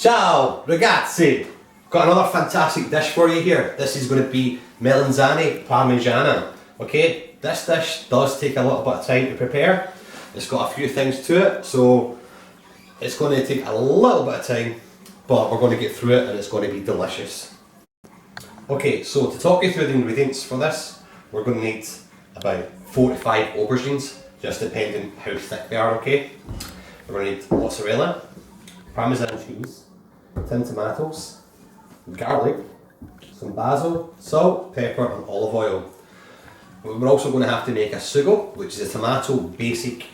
Ciao ragazzi! Got another fantastic dish for you here. This is going to be melanzane Parmigiana. Okay, this dish does take a little bit of time to prepare. It's got a few things to it, so it's going to take a little bit of time, but we're going to get through it and it's going to be delicious. Okay, so to talk you through the ingredients for this, we're going to need about 4 to 5 aubergines, just depending how thick they are, okay? We're going to need mozzarella, Parmesan cheese, tin tomatoes, garlic, some basil, salt, pepper and olive oil. We're also going to have to make a sugo, which is a tomato basic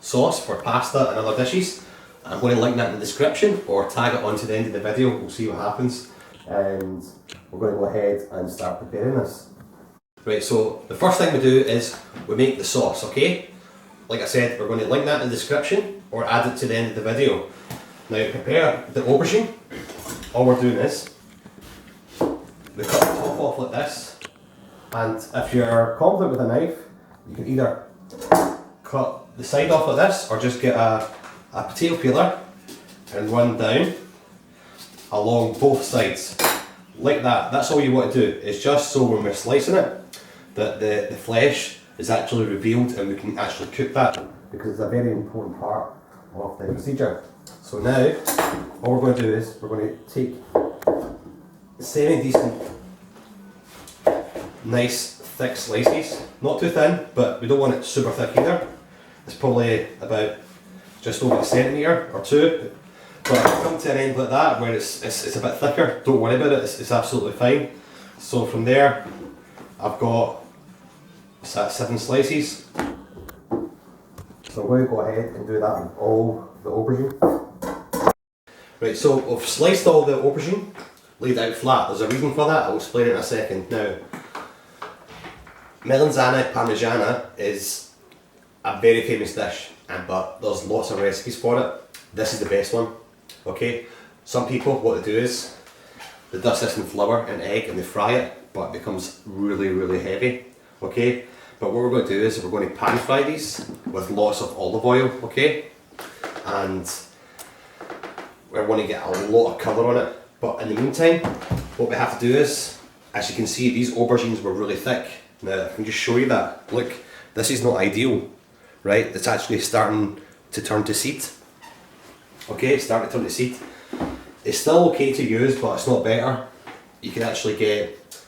sauce for pasta and other dishes. I'm going to link that in the description or tag it on to the end of the video, we'll see what happens. And we're going to go ahead and start preparing this. Right, so the first thing we do is we make the sauce, okay? Like I said, we're going to link that in the description or add it to the end of the video. Now to prepare the aubergine, all we're doing is we cut the top off like this, and if you're confident with a knife, you can either cut the side off like this or just get a potato peeler and run down along both sides like that. That's all you want to do. It's just so when we're slicing it that the flesh is actually revealed and we can actually cook that, because it's a very important part of the procedure. So now all we're going to do is we're going to take semi-decent nice thick slices, not too thin but we don't want it super thick either. It's probably about just over a centimetre or two. But if you come to an end like that where it's a bit thicker, don't worry about it, it's absolutely fine. So from there I've got 7 slices. So I'm going to go ahead and do that with all the aubergine. Right, so we've sliced all the aubergine, laid it out flat. There's a reason for that, I'll explain it in a second. Now, melanzane Parmigiana is a very famous dish, but there's lots of recipes for it. This is the best one. Okay, some people, what they do is they dust this in flour and egg and they fry it, but it becomes really heavy. Okay, but what we're going to do is we're going to pan fry these with lots of olive oil. Okay, and we're going to get a lot of colour on it. But in the meantime, what we have to do is, as you can see, these aubergines were really thick. Now I can just show you that. Look, this is not ideal, right? It's actually starting to turn to seed. Okay, it's starting to turn to seed. It's still okay to use, but it's not better. You can actually get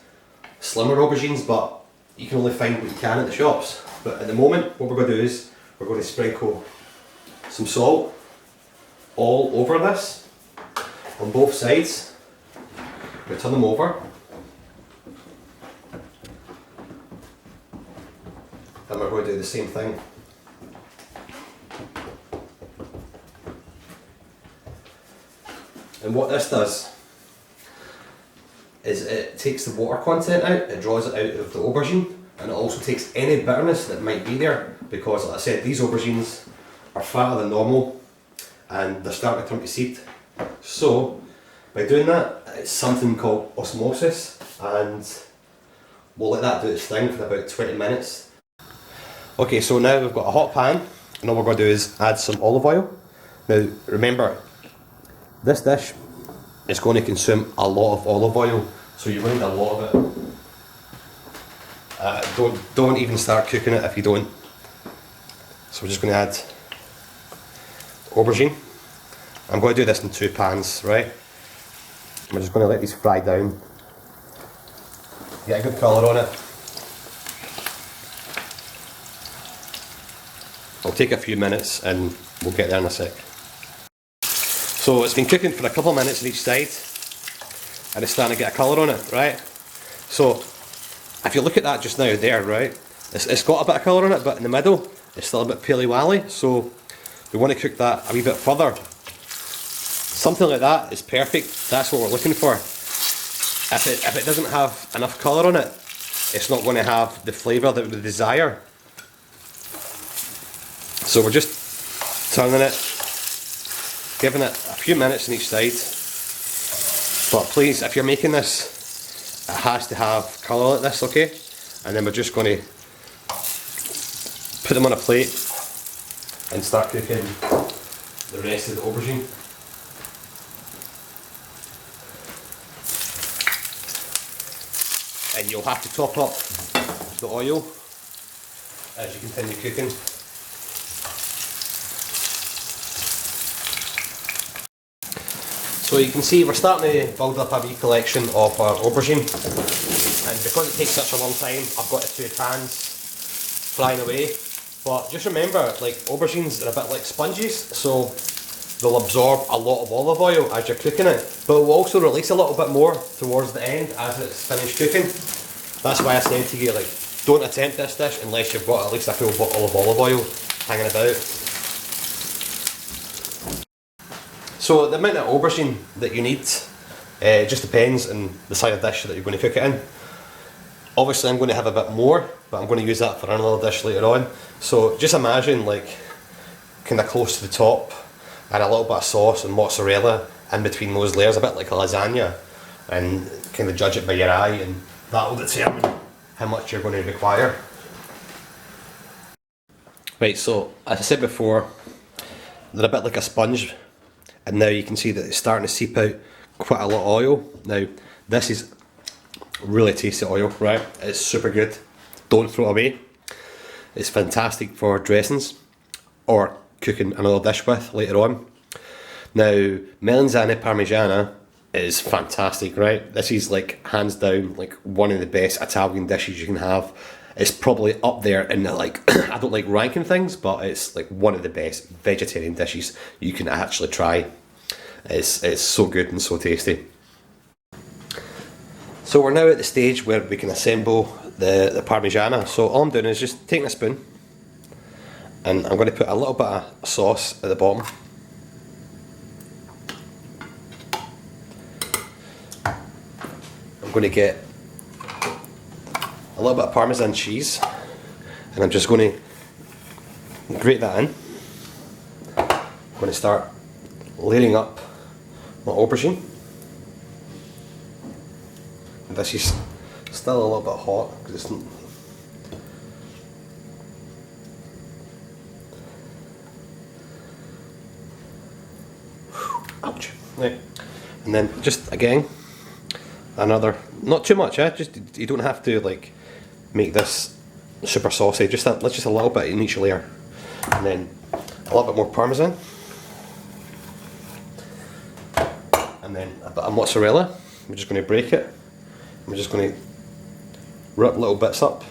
slimmer aubergines, but you can only find what you can at the shops. But at the moment, what we're going to do is we're going to sprinkle some salt all over this on both sides. We're going to turn them over. And we're going to do the same thing. And what this does is it takes the water content out, it draws it out of the aubergine, and it also takes any bitterness that might be there, because like I said, these aubergines are fatter than normal and they're starting to turn to seed. So by doing that, it's something called osmosis, and we'll let that do its thing for about 20 minutes. Okay, so now we've got a hot pan, and all we're going to do is add some olive oil. Now remember, this dish is going to consume a lot of olive oil, so you're going to need a lot of it. Don't even start cooking it if you don't. So we're just going to add aubergine. I'm going to do this in 2 pans, right? We're just going to let these fry down. Get a good colour on it. It'll take a few minutes and we'll get there in a sec. So it's been cooking for a couple of minutes on each side and it's starting to get a colour on it, right? So if you look at that just now there, right, it's got a bit of colour on it, but in the middle it's still a bit paley-wally, so we want to cook that a wee bit further. Something like that is perfect, that's what we're looking for. If it doesn't have enough colour on it, it's not going to have the flavour that we desire. So we're just turning it, giving it a few minutes on each side. But please, if you're making this, it has to have colour like this, okay? And then we're just going to put them on a plate and start cooking the rest of the aubergine. and you'll have to top up the oil as you continue cooking. So you can see we're starting to build up a wee collection of our aubergine, and because it takes such a long time, I've got the 2 pans frying away. But just remember, like, aubergines are a bit like sponges, so they'll absorb a lot of olive oil as you're cooking it, but it will also release a little bit more towards the end as it's finished cooking. That's why I said to you, like, don't attempt this dish unless you've got at least a full bottle of olive oil hanging about. So the amount of aubergine that you need just depends on the side of dish that you're going to cook it in. Obviously I'm going to have a bit more, but I'm going to use that for another dish later on. So just imagine, like, kind of close to the top, and a little bit of sauce and mozzarella in between those layers, a bit like a lasagna, and kind of judge it by your eye, and that will determine how much you're going to require. Right, so as I said before, they're a bit like a sponge, and now you can see that it's starting to seep out quite a lot of oil. Now this is really tasty oil, right? It's super good. Don't throw it away. It's fantastic for dressings or cooking another dish with later on. Now melanzane Parmigiana is fantastic, right? This is like hands down like one of the best Italian dishes you can have. It's probably up there in the, like, I don't like ranking things, but it's like one of the best vegetarian dishes you can actually try. It's so good and so tasty. So we're now at the stage where we can assemble the Parmigiana. So all I'm doing is just taking a spoon, and I'm going to put a little bit of sauce at the bottom. I'm going to get a little bit of Parmesan cheese, and I'm just going to grate that in. I'm going to start layering up my aubergine. This is still a little bit hot because it's ouch. Right. And then just again another, not too much, just, you don't have to like make this super saucy, just a little bit in each layer, and then a little bit more parmesan, and then a bit of mozzarella. We're just going to break it. I'm just going to rip little bits up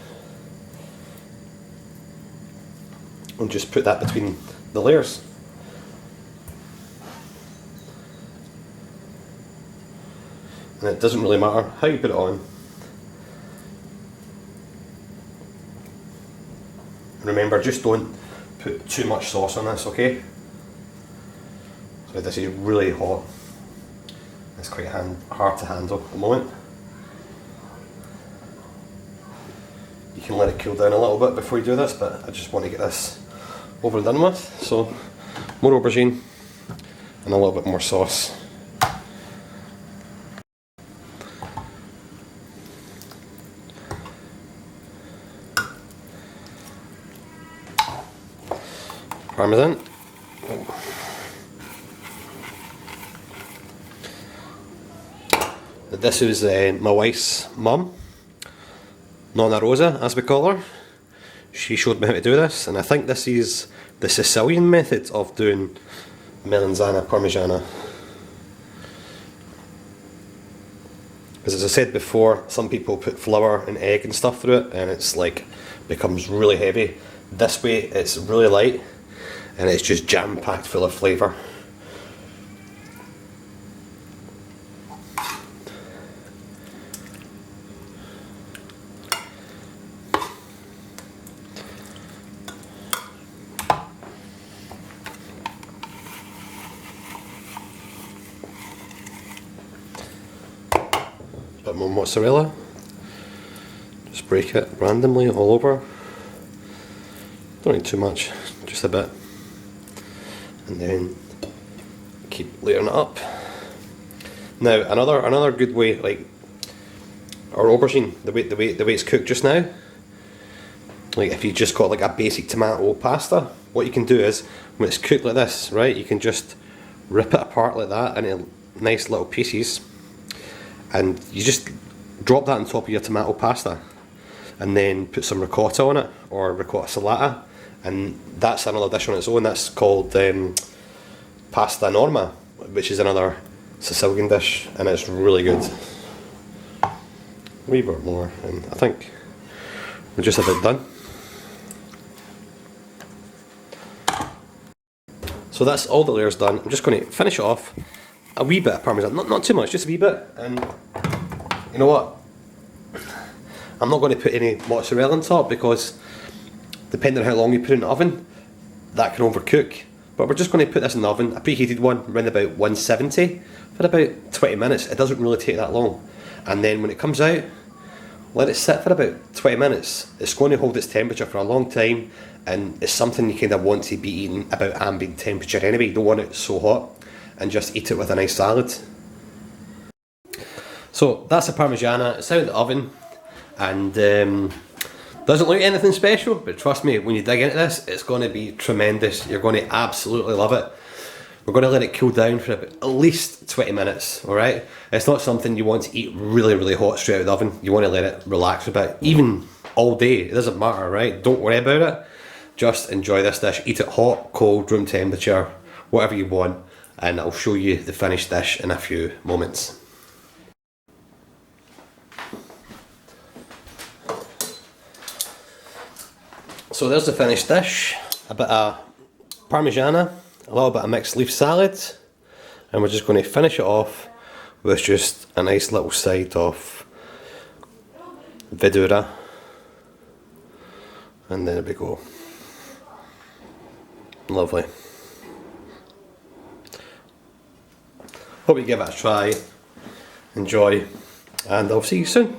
and just put that between the layers. And it doesn't really matter how you put it on. Remember, just don't put too much sauce on this, okay? So this is really hot. It's quite hard to handle at the moment. You can let it cool down a little bit before you do this, but I just want to get this over and done with. So more aubergine and a little bit more sauce. Parmesan. This is my wife's mum, Nonna Rosa as we call her. She showed me how to do this, and I think this is the Sicilian method of doing melanzane Parmigiana. Because as I said before, some people put flour and egg and stuff through it, and it's like becomes really heavy. This way it's really light, and it's just jam-packed full of flavour. Bit more mozzarella. Just break it randomly all over. Don't need too much, just a bit. And then keep layering it up. Now another good way, like our aubergine, the way it's cooked just now, like if you just got like a basic tomato pasta, what you can do is when it's cooked like this, right, you can just rip it apart like that into nice little pieces, and you just drop that on top of your tomato pasta, and then put some ricotta on it, or ricotta salata, and that's another dish on its own. That's called pasta norma, which is another Sicilian dish, and it's really good. A wee bit more, and I think we're just about done. So that's all the layers done. I'm just going to finish it off. A wee bit of Parmesan, not too much, just a wee bit. And you know what? I'm not going to put any mozzarella on top, because depending on how long you put it in the oven, that can overcook. But we're just going to put this in the oven, a preheated one, around about 170 for about 20 minutes. It doesn't really take that long. And then when it comes out, let it sit for about 20 minutes. It's going to hold its temperature for a long time, and it's something you kind of want to be eating about ambient temperature anyway. You don't want it so hot, and just eat it with a nice salad. So that's a Parmigiana. It's out of the oven, and doesn't look anything special, but trust me, when you dig into this, it's going to be tremendous. You're going to absolutely love it. We're going to let it cool down for about at least 20 minutes, alright? It's not something you want to eat really, really hot straight out of the oven. You want to let it relax a bit, even all day. It doesn't matter, right? Don't worry about it. Just enjoy this dish. Eat it hot, cold, room temperature, whatever you want, and I'll show you the finished dish in a few moments. So there's the finished dish. A bit of Parmigiana, a little bit of mixed leaf salad, and we're just going to finish it off with just a nice little side of Vidura, and there we go. Lovely. Hope you give it a try, enjoy, and I'll see you soon.